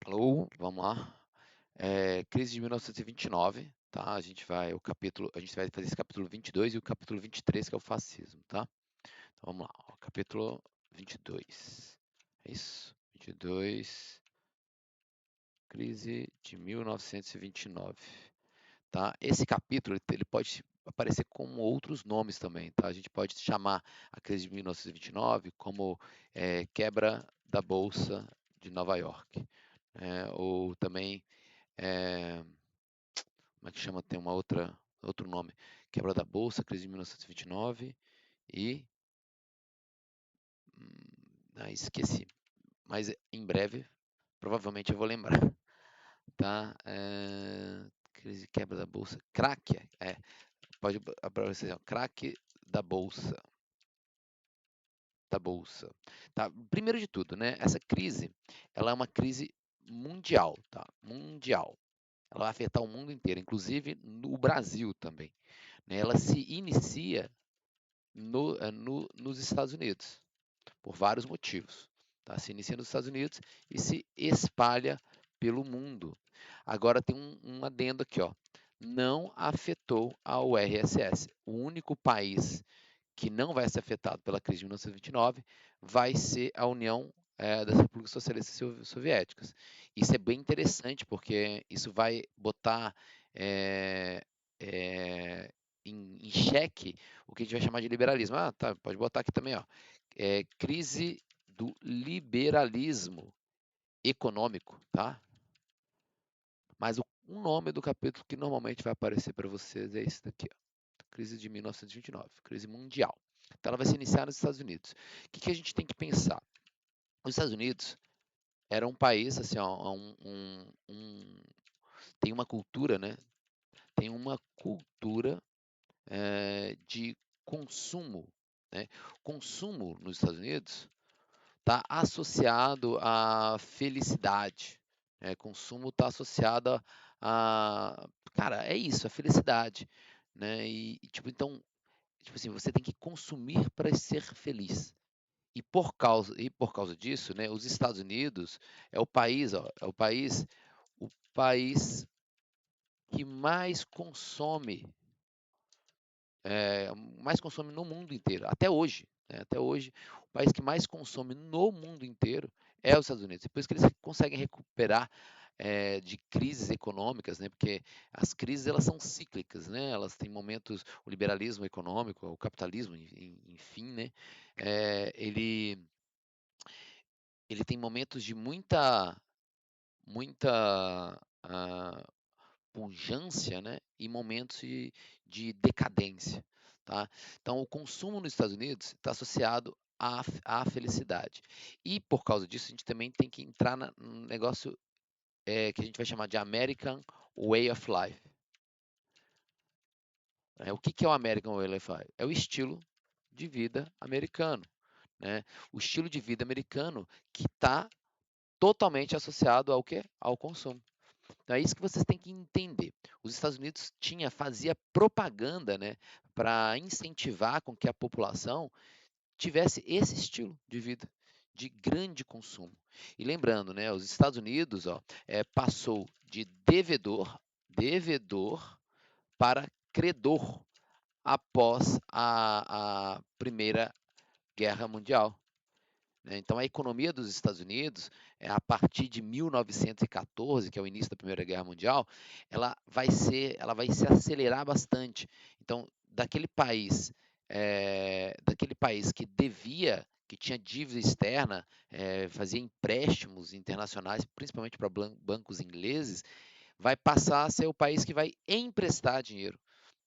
Alô, vamos lá. Crise de 1929, tá? A gente vai fazer esse capítulo 22 e o capítulo 23, que é o fascismo, tá? Então vamos lá, ó, capítulo 22. É isso? 22, crise de 1929, tá? Esse capítulo ele pode aparecer com outros nomes também, tá? A gente pode chamar a crise de 1929 como quebra da Bolsa de Nova York, ou também é, como é que chama? Tem outro nome. Quebra da Bolsa, crise de 1929 e esqueci. Mas em breve, provavelmente eu vou lembrar, tá? Crise quebra da Bolsa, crack, pode aparecer, ó, crack da Bolsa, tá? Primeiro de tudo, né? Essa crise, ela é uma crise mundial, tá? Mundial. Ela vai afetar o mundo inteiro, inclusive no Brasil também, né? Ela se inicia nos Estados Unidos, por vários motivos. Tá? Se inicia nos Estados Unidos e se espalha pelo mundo. Agora tem um adendo aqui, ó. Não afetou a URSS. O único país que não vai ser afetado pela crise de 1929 vai ser a União das Repúblicas Socialistas Soviéticas. Isso é bem interessante, porque isso vai botar é, é, em xeque o que a gente vai chamar de liberalismo. Ah, tá, pode botar aqui também, ó. Crise do liberalismo econômico, tá? Mas o nome do capítulo que normalmente vai aparecer para vocês é esse daqui, ó. Crise de 1929, crise mundial. Então ela vai se iniciar nos Estados Unidos. O que a gente tem que pensar? Os Estados Unidos era um país, assim, ó, tem uma cultura, né? Tem uma cultura de consumo, né? Consumo nos Estados Unidos está associado à felicidade, né? Consumo está associado a, cara, é isso, a felicidade, né? Tipo, então, tipo assim, você tem que consumir para ser feliz. E por causa disso, né, os Estados Unidos é o país, ó, é o país que mais consome no mundo inteiro, até hoje. Né, até hoje, o país que mais consome no mundo inteiro é os Estados Unidos. E por isso que eles conseguem recuperar de crises econômicas, né? Porque as crises elas são cíclicas, né? Elas têm momentos, o liberalismo econômico, o capitalismo, enfim, né? É, ele tem momentos de muita pujança, né? E momentos de decadência, tá? Então, o consumo nos Estados Unidos está associado à felicidade. E por causa disso, a gente também tem que entrar num negócio que a gente vai chamar de American Way of Life. O que é o American Way of Life? É o estilo de vida americano, né? O estilo de vida americano que está totalmente associado ao quê? Ao consumo. Então é isso que vocês têm que entender. Os Estados Unidos fazia propaganda, né, para incentivar com que a população tivesse esse estilo de vida de grande consumo. E lembrando, né, os Estados Unidos, ó, passou de devedor para credor após a Primeira Guerra Mundial, né? Então, a economia dos Estados Unidos, a partir de 1914, que é o início da Primeira Guerra Mundial, ela vai se acelerar bastante. Então, daquele país que devia, que tinha dívida externa, fazia empréstimos internacionais, principalmente para bancos ingleses, vai passar a ser o país que vai emprestar dinheiro,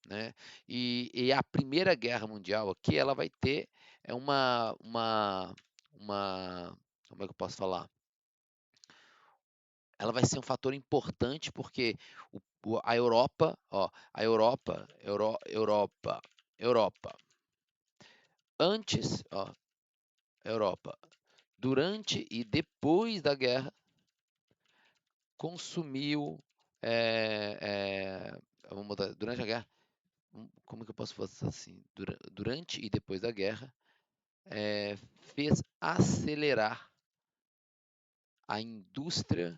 né? E a Primeira Guerra Mundial aqui, ela vai ter uma, como é que eu posso falar? Ela vai ser um fator importante porque a Europa, ó, a Europa, antes, ó, Europa, durante e depois da guerra, consumiu, vamos botar, durante a guerra, como que eu posso falar assim? Durante e depois da guerra, fez acelerar a indústria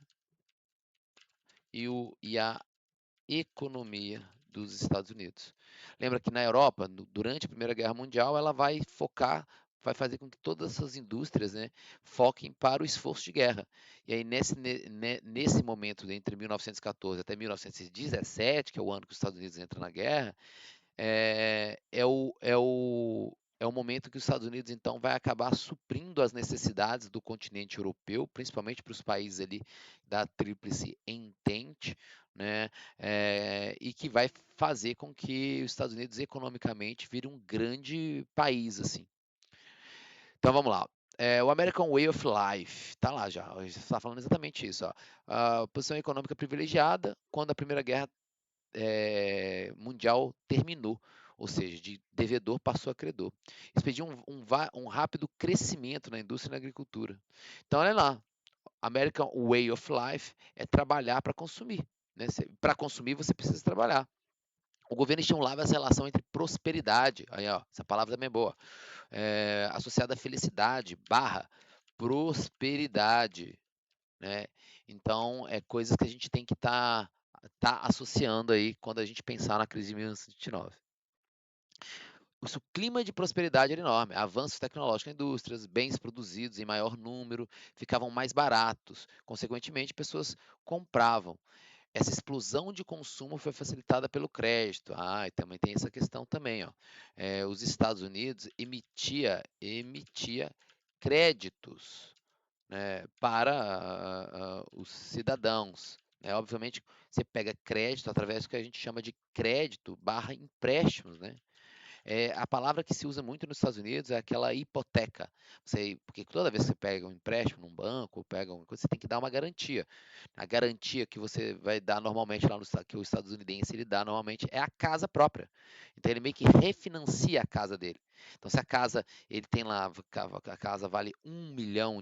e a economia dos Estados Unidos. Lembra que na Europa, durante a Primeira Guerra Mundial, ela vai focar, vai fazer com que todas essas indústrias, né, foquem para o esforço de guerra. E aí, nesse momento, entre 1914 até 1917, que é o ano que os Estados Unidos entram na guerra, é o momento que os Estados Unidos, então, vai acabar suprindo as necessidades do continente europeu, principalmente para os países ali da Tríplice Entente, né? E que vai fazer com que os Estados Unidos, economicamente, vire um grande país, assim. Então, vamos lá. O American Way of Life, tá lá já, a gente está falando exatamente isso. Ó. A posição econômica privilegiada quando a Primeira Guerra mundial terminou, ou seja, de devedor passou a credor. Isso pediu um rápido crescimento na indústria e na agricultura. Então, olha lá, American Way of Life é trabalhar para consumir. Né? Para consumir, você precisa trabalhar. O governo estimulava essa relação entre prosperidade, aí, ó, essa palavra também é boa, associada à felicidade, barra, prosperidade. Né? Então, é coisas que a gente tem que tá associando aí quando a gente pensar na crise de 1929. O clima de prosperidade era enorme, avanços tecnológicos na indústria, bens produzidos em maior número ficavam mais baratos, consequentemente, pessoas compravam. Essa explosão de consumo foi facilitada pelo crédito. E também tem essa questão também, ó. Os Estados Unidos emitia créditos, né, para os cidadãos. Né? Obviamente, você pega crédito através do que a gente chama de crédito barra empréstimos, né? A palavra que se usa muito nos Estados Unidos é aquela hipoteca. Porque toda vez que você pega um empréstimo num banco, pega uma coisa, você tem que dar uma garantia. A garantia que você vai dar normalmente lá no que o estadunidense ele dá normalmente é a casa própria. Então ele meio que refinancia a casa dele. Então se a casa ele tem lá a casa vale $1 milhão,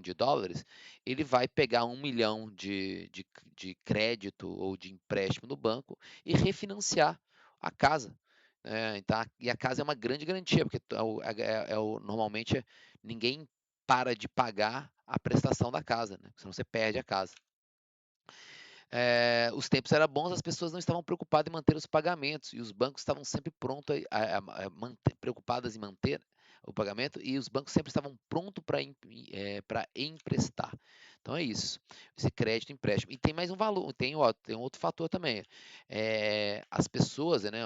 ele vai pegar 1 milhão de crédito ou de empréstimo no banco e refinanciar a casa. Então, e a casa é uma grande garantia, porque normalmente ninguém para de pagar a prestação da casa, né? Senão você perde a casa. Os tempos eram bons, as pessoas não estavam preocupadas em manter os pagamentos e os bancos estavam sempre prontos, preocupadas em manter o pagamento e os bancos sempre estavam prontos para emprestar. Então é isso, esse crédito empréstimo. E tem mais um valor, tem um outro fator também. As pessoas, né,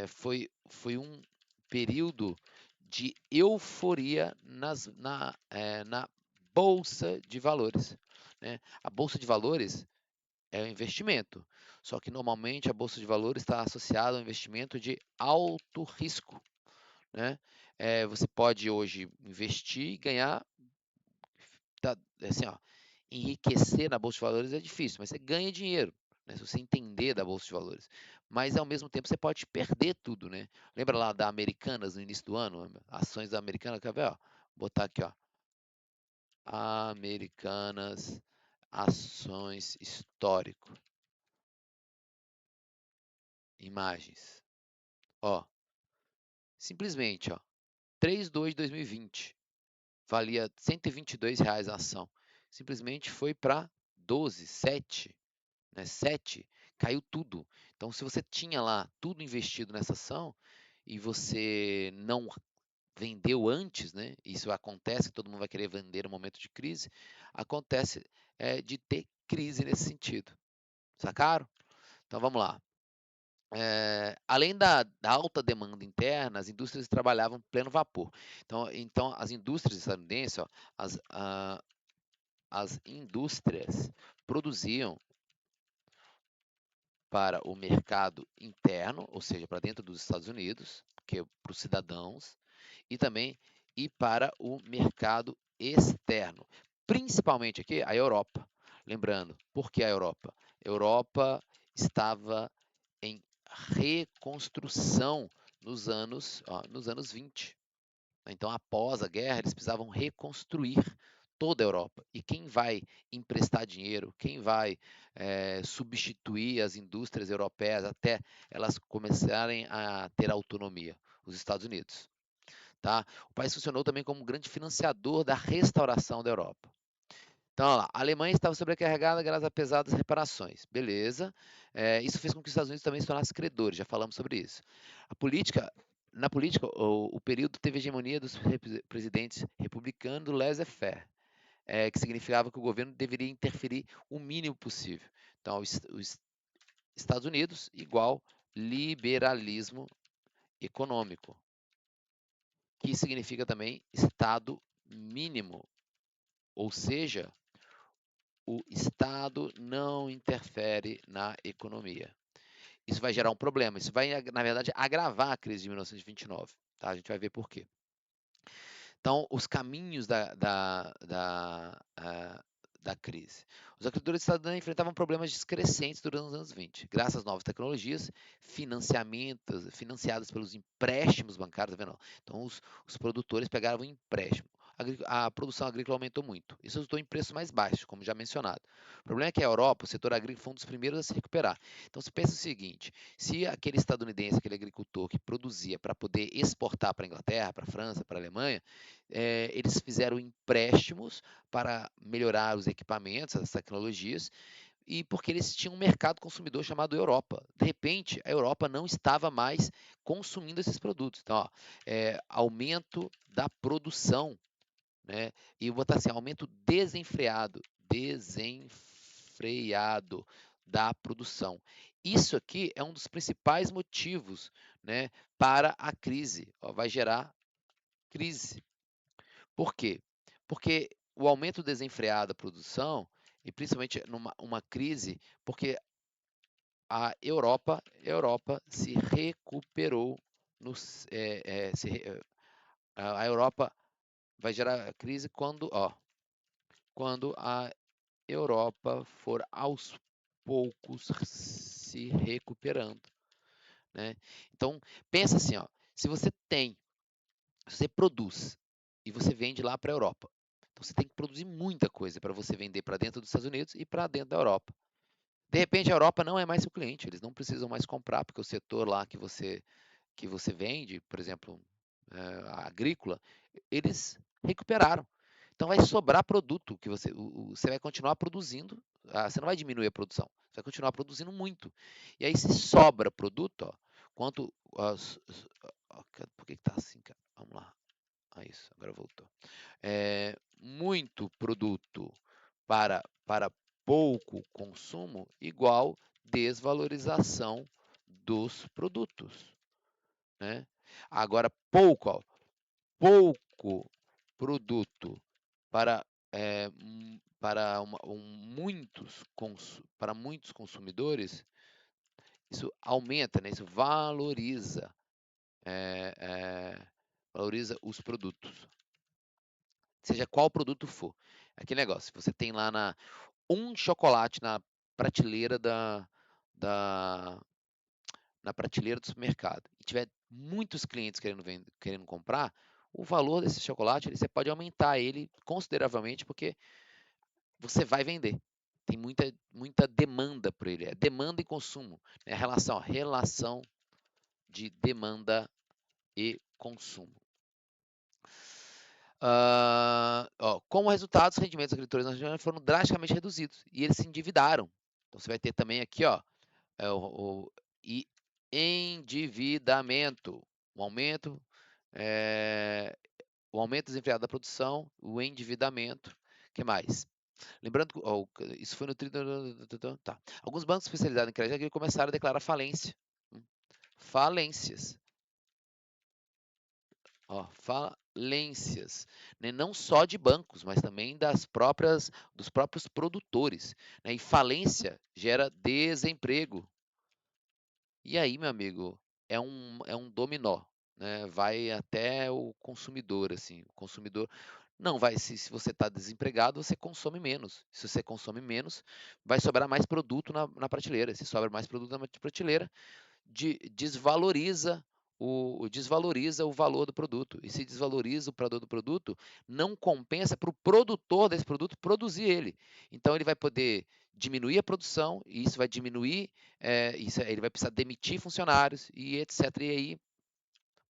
foi um período de euforia na bolsa de valores. Né? A bolsa de valores é um investimento. Só que normalmente a bolsa de valores está associada ao investimento de alto risco. Né? Você pode hoje investir e ganhar, assim, ó, enriquecer na bolsa de valores é difícil, mas você ganha dinheiro, né, se você entender da bolsa de valores. Mas ao mesmo tempo você pode perder tudo, né? Lembra lá da Americanas no início do ano, ações da Americanas, quer ver, ó? Vou botar aqui, ó, Americanas, ações histórico. Imagens. Ó, simplesmente, ó, 3/2 de 2020, valia R$ 122 a ação. Simplesmente foi para 12, 7, né? 7, caiu tudo. Então, se você tinha lá tudo investido nessa ação e você não vendeu antes, né? Isso acontece, todo mundo vai querer vender no momento de crise, acontece de ter crise nesse sentido. Sacaram? Então vamos lá. Além da alta demanda interna, as indústrias trabalhavam pleno vapor. Então as indústrias estadunidenses, ó, as indústrias produziam para o mercado interno, ou seja, para dentro dos Estados Unidos, que é para os cidadãos, e também para o mercado externo, principalmente aqui a Europa. Lembrando, por que a Europa? A Europa estava em reconstrução nos anos 20. Então, após a guerra, eles precisavam reconstruir toda a Europa. E quem vai emprestar dinheiro, quem vai substituir as indústrias europeias até elas começarem a ter autonomia? Os Estados Unidos. Tá? O país funcionou também como um grande financiador da restauração da Europa. Então, olha lá, a Alemanha estava sobrecarregada graças a pesadas reparações. Beleza. Isso fez com que os Estados Unidos também se tornassem credores, já falamos sobre isso. A política, na política, o período teve hegemonia dos presidentes republicanos do laissez-faire, que significava que o governo deveria interferir o mínimo possível. Então, os Estados Unidos igual liberalismo econômico, que significa também Estado mínimo, ou seja, o Estado não interfere na economia. Isso vai gerar um problema, isso vai, na verdade, agravar a crise de 1929. Tá? A gente vai ver por quê. Então, os caminhos da crise. Os agricultores estadounidenses enfrentavam problemas descrescentes durante os anos 20, graças às novas tecnologias, financiadas pelos empréstimos bancários, tá vendo? Então, os produtores pegavam empréstimo. A produção agrícola aumentou muito. Isso resultou em preços mais baixos, como já mencionado. O problema é que a Europa, o setor agrícola, foi um dos primeiros a se recuperar. Então, você pensa o seguinte: se aquele estadunidense, aquele agricultor que produzia para poder exportar para a Inglaterra, para a França, para a Alemanha, eles fizeram empréstimos para melhorar os equipamentos, as tecnologias, e porque eles tinham um mercado consumidor chamado Europa. De repente, a Europa não estava mais consumindo esses produtos. Então, ó, aumento da produção, né? E eu vou botar assim, aumento desenfreado da produção. Isso aqui é um dos principais motivos, né, para a crise. Ó, vai gerar crise. Por quê? Porque o aumento desenfreado da produção, e principalmente numa uma crise, porque a Europa se recuperou, a Europa vai gerar crise quando a Europa for aos poucos se recuperando, né? Então, pensa assim, ó, se você produz e você vende lá para a Europa, então você tem que produzir muita coisa para você vender para dentro dos Estados Unidos e para dentro da Europa. De repente a Europa não é mais seu cliente, eles não precisam mais comprar, porque o setor lá que você vende, por exemplo, a agrícola, eles recuperaram. Então vai sobrar produto que você vai continuar produzindo, você não vai diminuir a produção, você vai continuar produzindo muito. E aí se sobra produto, ó, quanto por que está assim, cara? Vamos lá. Isso, agora voltou. Muito produto para pouco consumo igual desvalorização dos produtos, né? Agora, pouco produto para, para muitos consumidores, isso aumenta, né? Isso é, é, valoriza os produtos, seja qual produto for. Aquele negócio, você tem lá um chocolate na prateleira da, na prateleira do supermercado e tiver muitos clientes querendo comprar, o valor desse chocolate você pode aumentar ele consideravelmente porque você vai vender. Tem muita demanda por ele. É demanda e consumo. É relação de demanda e consumo. Como resultado, os rendimentos dos agricultores na região foram drasticamente reduzidos e eles se endividaram. Então você vai ter também aqui, e endividamento, um aumento, o aumento desenfreado da produção, o endividamento, o que mais? Lembrando que isso foi nutrido. Tá. Alguns bancos especializados em crédito começaram a declarar falência. Falências. Falências, né? Não só de bancos, mas também dos próprios produtores, né? E falência gera desemprego. E aí, meu amigo, é um dominó, né? Vai até o consumidor, assim. O consumidor não vai, se você está desempregado, você consome menos. Se você consome menos, vai sobrar mais produto na prateleira. Se sobra mais produto na prateleira, desvaloriza o valor do produto. E se desvaloriza o valor do produto, não compensa para o produtor desse produto produzir ele. Então ele vai poder diminuir a produção, e isso vai diminuir, ele vai precisar demitir funcionários e etc. E aí,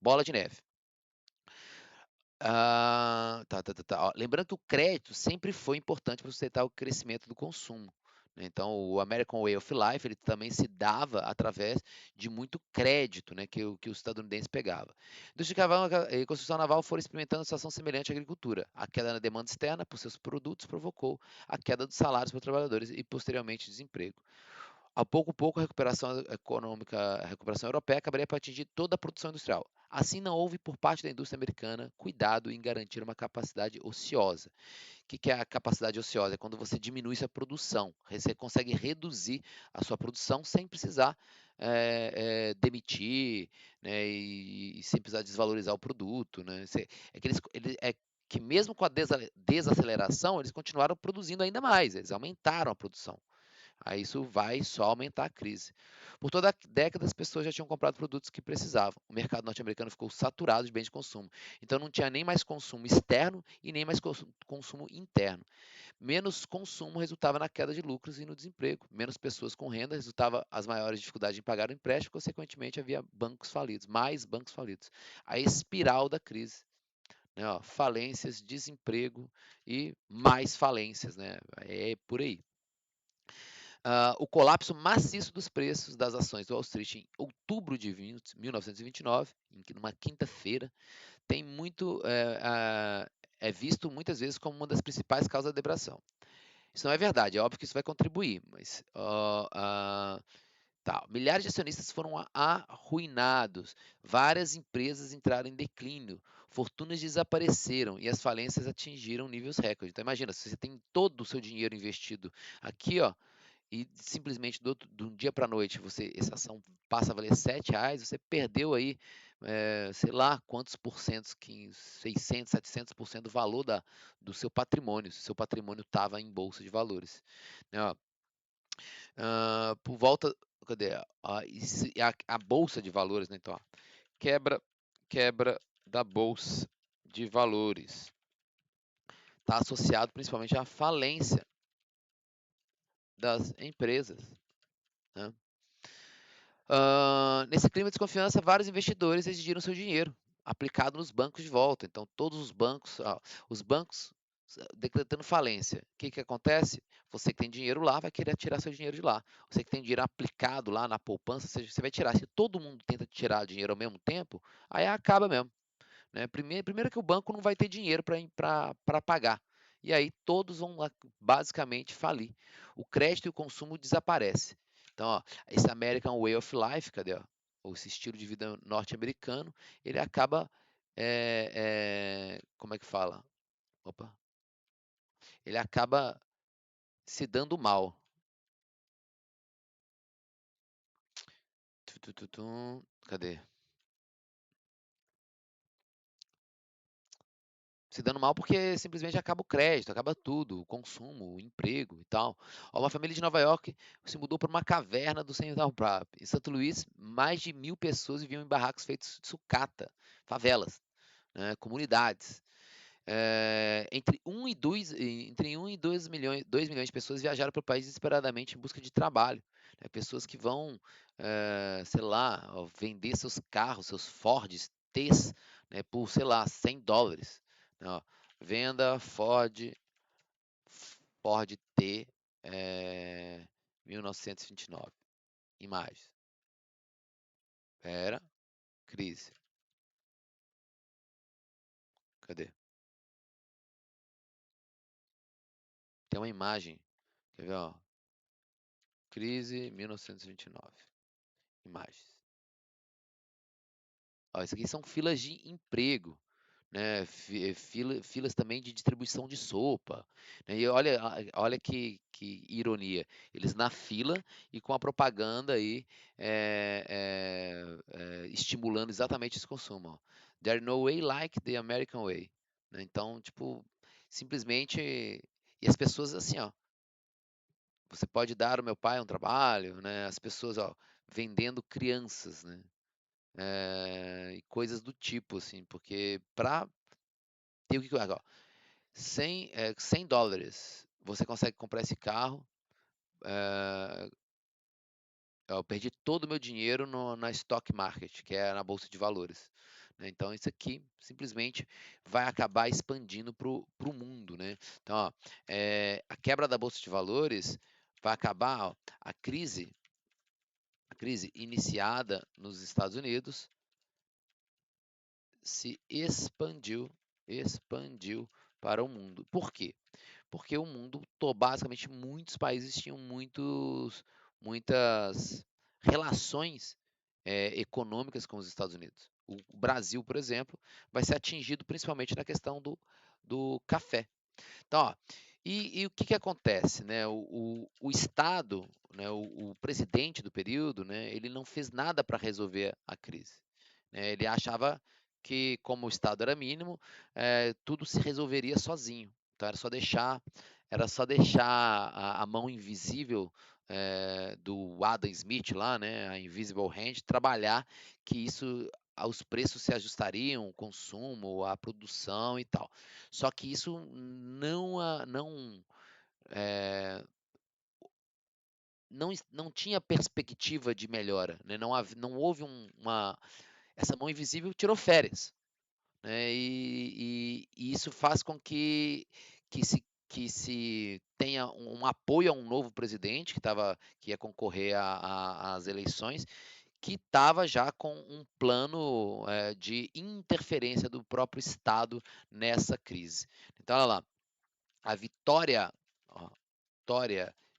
bola de neve. Ó, lembrando que o crédito sempre foi importante para sustentar o crescimento do consumo, né? Então, o American Way of Life ele também se dava através de muito crédito, né, que os estadunidenses pegavam. Indústria de carvão e construção naval foram experimentando uma situação semelhante à agricultura. A queda na demanda externa por seus produtos provocou a queda dos salários para os trabalhadores e, posteriormente, desemprego. A pouco, a recuperação econômica, a recuperação europeia acabaria por atingir toda a produção industrial. Assim, não houve, por parte da indústria americana, cuidado em garantir uma capacidade ociosa. O que é a capacidade ociosa? É quando você diminui sua produção. Você consegue reduzir a sua produção sem precisar demitir, né, e sem precisar desvalorizar o produto. Né? É que mesmo com a desaceleração, eles continuaram produzindo ainda mais, eles aumentaram a produção. Aí isso vai só aumentar a crise. Por toda a década, as pessoas já tinham comprado produtos que precisavam. O mercado norte-americano ficou saturado de bens de consumo. Então não tinha nem mais consumo externo e nem mais consumo interno. Menos consumo resultava na queda de lucros e no desemprego. Menos pessoas com renda resultava as maiores dificuldades em pagar o empréstimo, consequentemente havia bancos falidos, mais bancos falidos. A espiral da crise. Né, ó, falências, desemprego e mais falências, né? É por aí. O colapso maciço dos preços das ações do Wall Street em outubro de 1929, numa quinta-feira, tem muito é visto muitas vezes como uma das principais causas da depressão. Isso não é verdade, é óbvio que isso vai contribuir, mas tá, milhares de acionistas foram arruinados, várias empresas entraram em declínio, fortunas desapareceram e as falências atingiram níveis recordes. Então imagina, se você tem todo o seu dinheiro investido aqui, ó, e simplesmente de um dia para a noite essa ação passa a valer R$ 7, você perdeu aí, sei lá quantos por cento, 600, 700% do valor do seu patrimônio, se o seu patrimônio estava em bolsa de valores. Né, ó. Por volta, cadê? A bolsa de valores, né? Então, ó, quebra, quebra da bolsa de valores está associado principalmente à falência das empresas. Né? Nesse clima de desconfiança, vários investidores exigiram seu dinheiro aplicado nos bancos de volta. Então, todos os bancos decretando falência. O que acontece? Você que tem dinheiro lá vai querer tirar seu dinheiro de lá. Você que tem dinheiro aplicado lá na poupança, você vai tirar. Se todo mundo tenta tirar dinheiro ao mesmo tempo, aí acaba mesmo. Né? Primeiro que o banco não vai ter dinheiro para pagar. E aí todos vão basicamente falir. O crédito e o consumo desaparece. Então, ó, esse American Way of Life, cadê? Ó? Ou esse estilo de vida norte-americano, ele acaba, como é que fala? Opa. Ele acaba se dando mal. Cadê? Se dando mal porque simplesmente acaba o crédito, acaba tudo, o consumo, o emprego e tal. Ó, uma família de Nova York se mudou para uma caverna do Central Park. Em Santo Luís, mais de 1.000 pessoas viviam em barracos feitos de sucata, favelas, né, comunidades. Entre 1 e 2 milhões de pessoas viajaram para o país desesperadamente em busca de trabalho. Né, pessoas que vão, sei lá, ó, vender seus carros, seus Fords T's, né, por, sei lá, US$ 100. Né, ó, venda Ford T 1929. Imagens. Pera, crise. Cadê? Tem uma imagem. Quer ver, ó? Crise 1929. Imagens. Ó, isso aqui são filas de emprego, né? Filas também de distribuição de sopa. Né? E olha que ironia. Eles na fila e com a propaganda aí estimulando exatamente esse consumo. Ó. There's no way like the American way. Né? Então, tipo, simplesmente. E as pessoas assim, ó. Você pode dar ao meu pai um trabalho, né? As pessoas, ó, vendendo crianças, né? E coisas do tipo, assim, porque para ter o que agora, $100 você consegue comprar esse carro. eh, eu perdi todo o meu dinheiro na stock market, que é na bolsa de valores. né? Então, isso aqui simplesmente vai acabar expandindo para o mundo, né? Então, ó, a quebra da Bolsa de Valores vai acabar, ó, a crise iniciada nos Estados Unidos se expandiu para o mundo. Por quê? Porque o mundo, basicamente, muitos países tinham muitas relações econômicas com os Estados Unidos. O Brasil, por exemplo, vai ser atingido principalmente na questão do café. Então, ó, e o que, que acontece, né? O Estado, né, o presidente do período, né, ele não fez nada para resolver a crise, né? Ele achava que, como o Estado era mínimo, tudo se resolveria sozinho. Então era só deixar a mão invisível do Adam Smith lá, né, a Invisible Hand, trabalhar, que isso os preços se ajustariam, o consumo, a produção e tal. Só que isso eh, não tinha perspectiva de melhora, né? Não houve essa mão invisível tirou férias, né? E isso faz com que se tenha um apoio a um novo presidente que ia concorrer às eleições, que estava já com um plano de interferência do próprio Estado nessa crise. Então, olha lá, a vitória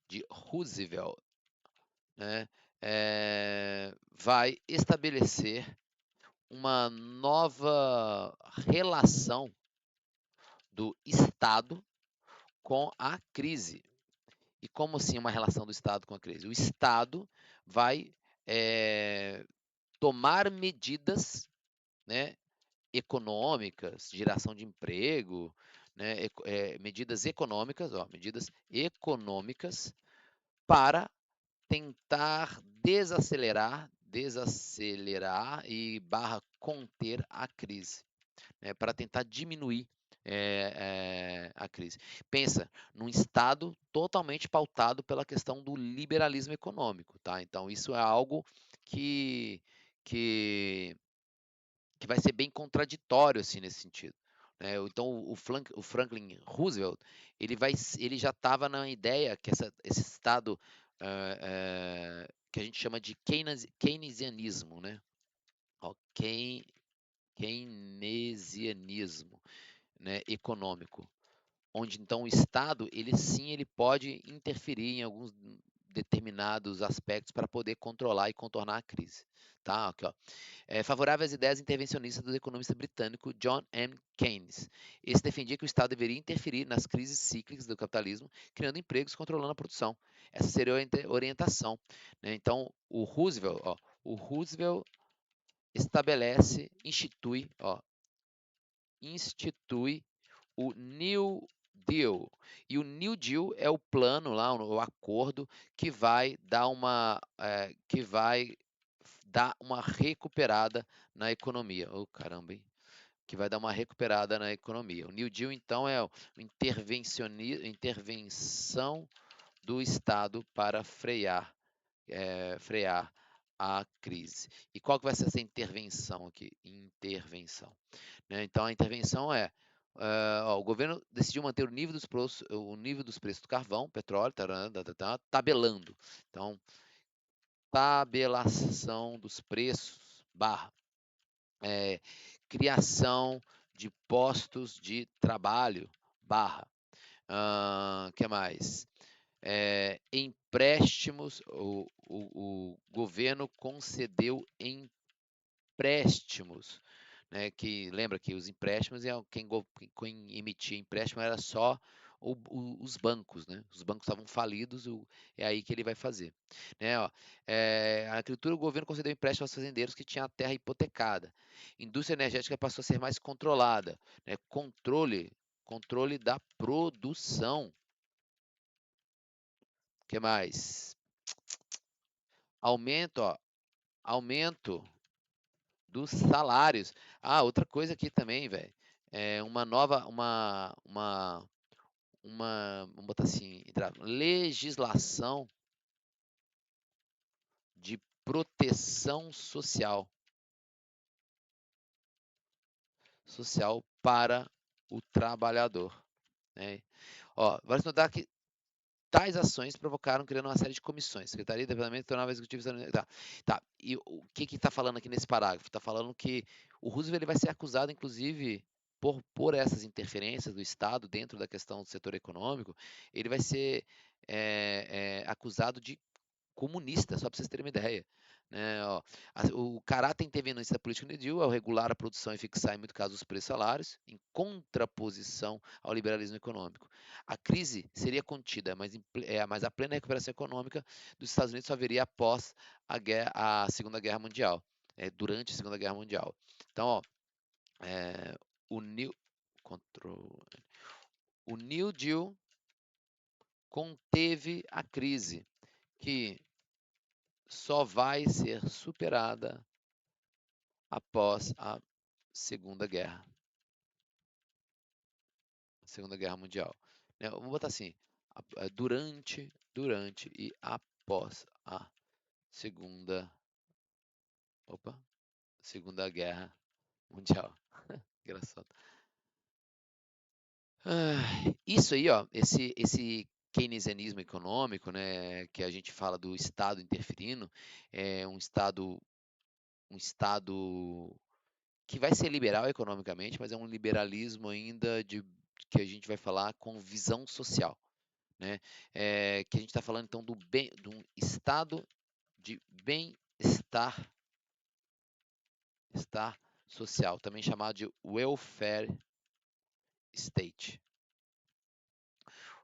de Roosevelt, né, vai estabelecer uma nova relação do Estado com a crise. E como assim uma relação do Estado com a crise? O Estado vai tomar medidas, né, econômicas, geração de emprego, né, medidas econômicas para tentar desacelerar e barra conter a crise, né, para tentar diminuir a crise. Pensa num Estado totalmente pautado pela questão do liberalismo econômico, tá? Então isso é algo que, que que vai ser bem contraditório assim nesse sentido, né? Então o Franklin Roosevelt ele já estava na ideia que esse estado que a gente chama de keynesianismo, né? Ó, keynesianismo, né? Econômico, onde então o Estado ele pode interferir em alguns determinados aspectos para poder controlar e contornar a crise, tá? Aqui, ó. Favorável às ideias intervencionistas do economista britânico John M. Keynes. Esse defendia que o Estado deveria interferir nas crises cíclicas do capitalismo, criando empregos e controlando a produção. Essa seria a orientação, né? Então, o Roosevelt institui o New Deal. E o New Deal é o plano lá, o acordo que vai dar uma recuperada na economia. Oh, caramba, hein? Que vai dar uma recuperada na economia. O New Deal, então, é a intervenção do Estado para frear a crise. E qual que vai ser essa intervenção aqui? Intervenção, né? Então, a intervenção o governo decidiu manter o nível dos preços do carvão, petróleo, tabelando. Então, tabelação dos preços, criação de postos de trabalho, que mais? Empréstimos, o governo concedeu empréstimos, né, que lembra que os empréstimos, quem emitia empréstimo era só os bancos, né? Os bancos estavam falidos, é aí que ele vai fazer, né? Ó, a agricultura, o governo concedeu empréstimo aos fazendeiros que tinham a terra hipotecada. Indústria energética passou a ser mais controlada, né? Controle da produção. O que mais? Aumento dos salários. Ah, outra coisa aqui também, velho. Uma nova, vamos botar assim, legislação de proteção social. social para o trabalhador, né? Ó, vale notar que tais ações provocaram criando uma série de comissões, Secretaria de Departamento Nacional Executivo, tá. E o que está falando aqui nesse parágrafo? Está falando que o Roosevelt ele vai ser acusado, inclusive, por essas interferências do Estado dentro da questão do setor econômico, ele vai ser acusado de comunista, só para vocês terem uma ideia. Né? Ó, o caráter intervencionista da política New Deal é o regular a produção e fixar, em muitos casos, os preços e salários, em contraposição ao liberalismo econômico. A crise seria contida, mas a plena recuperação econômica dos Estados Unidos só viria após a Segunda Guerra Mundial, durante a Segunda Guerra Mundial. Então, ó, o o New Deal conteve a crise, que só vai ser superada após a Segunda Guerra, Segunda Guerra Mundial. Né? Vamos botar assim, durante e após a Segunda, opa, Segunda Guerra Mundial. Engraçado. Isso aí, ó, esse keynesianismo econômico, né, que a gente fala do Estado interferindo, é um Estado que vai ser liberal economicamente, mas é um liberalismo ainda que a gente vai falar com visão social, né? Que a gente está falando então de um estado de estar social, também chamado de welfare state.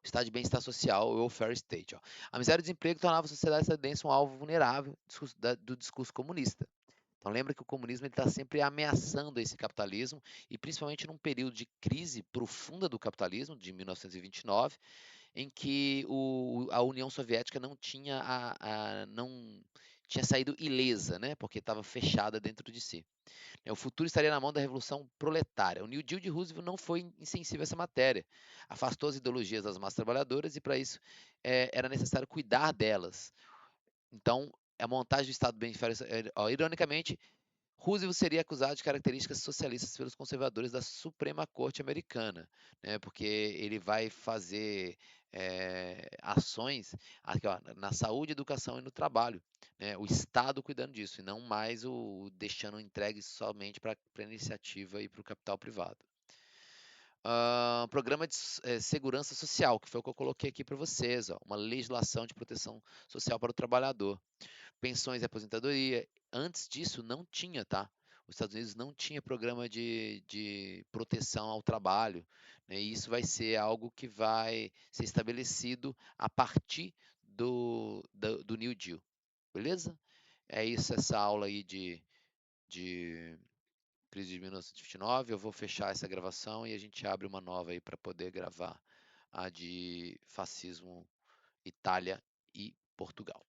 O estado de bem-estar social, o welfare state. Ó. A miséria e o desemprego tornavam a sociedade estadunidense um alvo vulnerável do discurso comunista. Então lembra que o comunismo está sempre ameaçando esse capitalismo, e principalmente num período de crise profunda do capitalismo, de 1929, em que a União Soviética não tinha saído ilesa, né, porque estava fechada dentro de si. O futuro estaria na mão da revolução proletária. O New Deal de Roosevelt não foi insensível a essa matéria. Afastou as ideologias das massas trabalhadoras e, para isso, era necessário cuidar delas. Então, a montagem do Estado bem-estar, ironicamente, Roosevelt seria acusado de características socialistas pelos conservadores da Suprema Corte Americana, né, porque ele vai fazer ações aqui, ó, na saúde, educação e no trabalho, né, o Estado cuidando disso, e não mais deixando entregue somente para a iniciativa e para o capital privado. Programa de segurança social, que foi o que eu coloquei aqui para vocês, ó, uma legislação de proteção social para o trabalhador. Pensões e aposentadoria. Antes disso, não tinha, tá? Os Estados Unidos não tinha programa de proteção ao trabalho, né? E isso vai ser algo que vai ser estabelecido a partir do New Deal, beleza? É isso, essa aula aí de crise de 1929. Eu vou fechar essa gravação e a gente abre uma nova aí para poder gravar a de fascismo, Itália e Portugal.